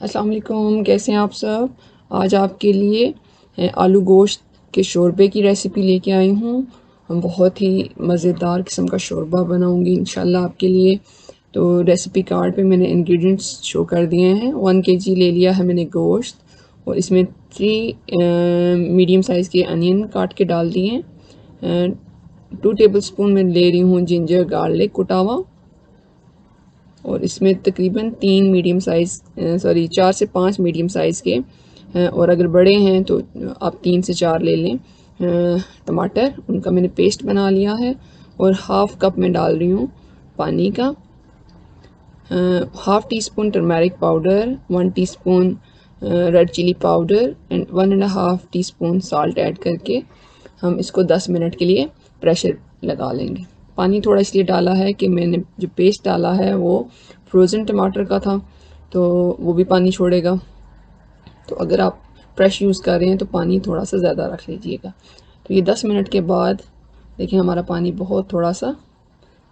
अस्सलाम वालेकुम, कैसे हैं आप सब। आज आपके लिए आलू गोश्त के शोरबे की रेसिपी लेके आई हूँ। बहुत ही मज़ेदार किस्म का शोरबा बनाऊँगी इंशाल्लाह आपके लिए। तो रेसिपी कार्ड पे मैंने इंग्रेडिएंट्स शो कर दिए हैं। 1 केजी ले लिया है मैंने गोश्त, और इसमें 3 मीडियम साइज़ के अनियन काट के डाल दिए। 2 टेबल स्पून मैं ले रही हूँ जिंजर गार्लिक कुटा हुआ, और इसमें तकरीबन 4 से 5 मीडियम साइज़ के और अगर बड़े हैं तो आप 3 से 4 ले लें टमाटर, उनका मैंने पेस्ट बना लिया है। और हाफ़ कप में डाल रही हूँ पानी का। Half teaspoon turmeric powder, 1 teaspoon red chilli powder and 1.5 teaspoon salt add करके हम इसको 10 मिनट के लिए प्रेशर लगा लेंगे। पानी थोड़ा इसलिए डाला है कि मैंने जो पेस्ट डाला है वो फ्रोज़न टमाटर का था, तो वो भी पानी छोड़ेगा। तो अगर आप फ्रेश यूज़ कर रहे हैं तो पानी थोड़ा सा ज़्यादा रख लीजिएगा। तो ये 10 मिनट के बाद देखिए हमारा पानी बहुत थोड़ा सा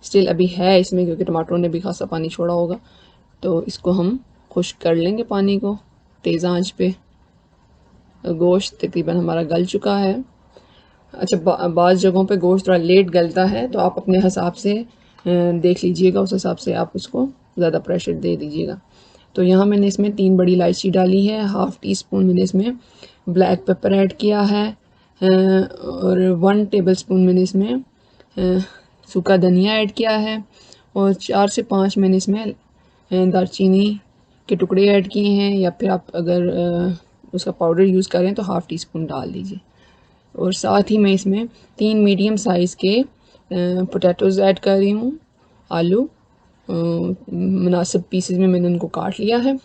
स्टिल अभी है इसमें, क्योंकि टमाटरों ने भी खासा पानी छोड़ा होगा। तो इसको हम खुश्क कर लेंगे पानी को तेज़ आंच पे। गोश्त तकरीबन हमारा गल चुका है। अच्छा, बाज़ जगहों पे गोश्त थोड़ा लेट गलता है, तो आप अपने हिसाब से देख लीजिएगा, उस हिसाब से आप उसको ज़्यादा प्रेशर दे दीजिएगा। तो यहाँ मैंने इसमें 3 बड़ी इलायची डाली है, हाफ़ टी स्पून मैंने इसमें ब्लैक पेपर ऐड किया है, और 1 टेबलस्पून मैंने इसमें सूखा धनिया ऐड किया है, और 4 से 5 मैंने इसमें दालचीनी के टुकड़े ऐड किए हैं, या फिर आप अगर उसका पाउडर यूज़ करें तो हाफ़ टी स्पून डाल दीजिए। और साथ ही मैं इसमें 3 मीडियम साइज़ के पोटैटोज़ ऐड कर रही हूँ, आलू मुनासिब पीसेस में मैंने उनको काट लिया है।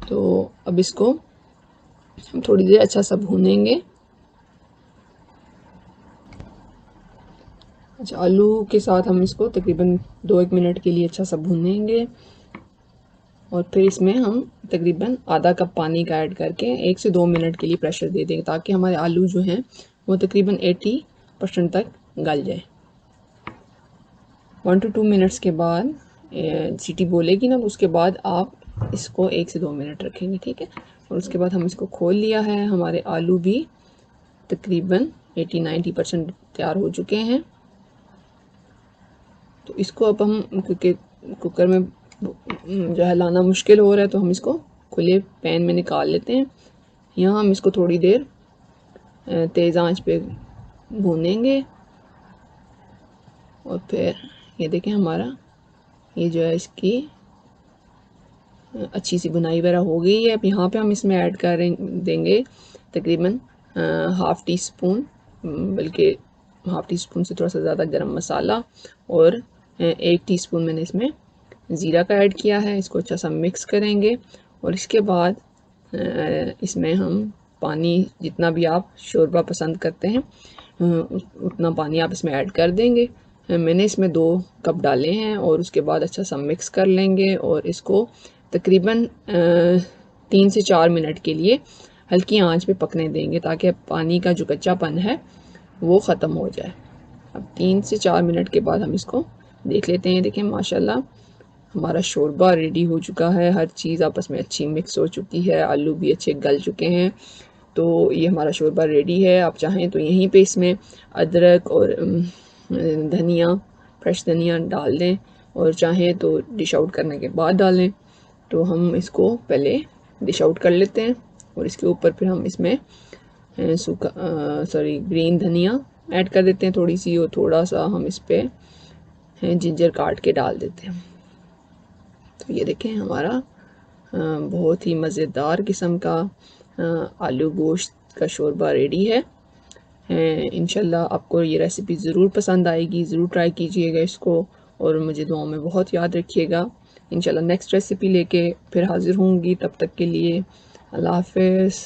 तो अब इसको हम थोड़ी देर अच्छा सा भूनेंगे। अच्छा, आलू के साथ हम इसको तकरीबन 2-1 मिनट के लिए अच्छा सा भूनेंगे, और फिर इसमें हम तकरीबन आधा कप पानी का ऐड करके 1 से 2 मिनट के लिए प्रेशर दे देंगे, ताकि हमारे आलू जो हैं वो तकरीबन 80% तक गल जाए। 1 to 2 मिनट्स के बाद सीटी बोलेगी ना, उसके बाद आप इसको 1 से 2 मिनट रखेंगे, ठीक है। और उसके बाद हम इसको खोल लिया है। हमारे आलू भी तकरीबन 80-90% तैयार हो चुके हैं। तो इसको अब हम, क्योंकि कुकर में जो है लाना मुश्किल हो रहा है, तो हम इसको खुले पैन में निकाल लेते हैं। यहाँ हम इसको थोड़ी देर तेज़ आंच पे भूनेंगे, और फिर ये देखें हमारा ये जो है इसकी अच्छी सी बुनाई वगैरह हो गई है। अब यहाँ पे हम इसमें ऐड कर देंगे तकरीबन हाफ़ टी स्पून, बल्कि हाफ़ टी स्पून से थोड़ा सा ज़्यादा गरम मसाला, और 1 टीस्पून मैंने इसमें ज़ीरा का ऐड किया है। इसको अच्छा सा मिक्स करेंगे, और इसके बाद इसमें हम पानी, जितना भी आप शोरबा पसंद करते हैं उतना पानी आप इसमें ऐड कर देंगे। मैंने इसमें 2 कप डाले हैं, और उसके बाद अच्छा सा मिक्स कर लेंगे, और इसको तकरीबन 3 से 4 मिनट के लिए हल्की आंच पे पकने देंगे, ताकि पानी का जो कच्चापन है वो ख़त्म हो जाए। अब 3 से 4 मिनट के बाद हम इसको देख लेते हैं। देखें माशाल्लाह हमारा शोरबा रेडी हो चुका है। हर चीज़ आपस में अच्छी मिक्स हो चुकी है, आलू भी अच्छे गल चुके हैं। तो ये हमारा शोरबा रेडी है। आप चाहें तो यहीं पे इसमें अदरक और धनिया, फ्रेश धनिया डाल दें, और चाहें तो डिश आउट करने के बाद डालें। तो हम इसको पहले डिश आउट कर लेते हैं, और इसके ऊपर फिर हम इसमें ग्रीन धनिया ऐड कर देते हैं थोड़ी सी, और थोड़ा सा हम इस पर जिंजर काट के डाल देते हैं। तो ये देखें हमारा बहुत ही मज़ेदार किस्म का आलू गोश्त का शोरबा रेडी है। इंशाल्लाह आपको ये रेसिपी ज़रूर पसंद आएगी, ज़रूर ट्राई कीजिएगा इसको, और मुझे दुआओं में बहुत याद रखिएगा। इंशाल्लाह नेक्स्ट रेसिपी लेके फिर हाज़िर होंगी, तब तक के लिए अल्लाह हाफ़िज़।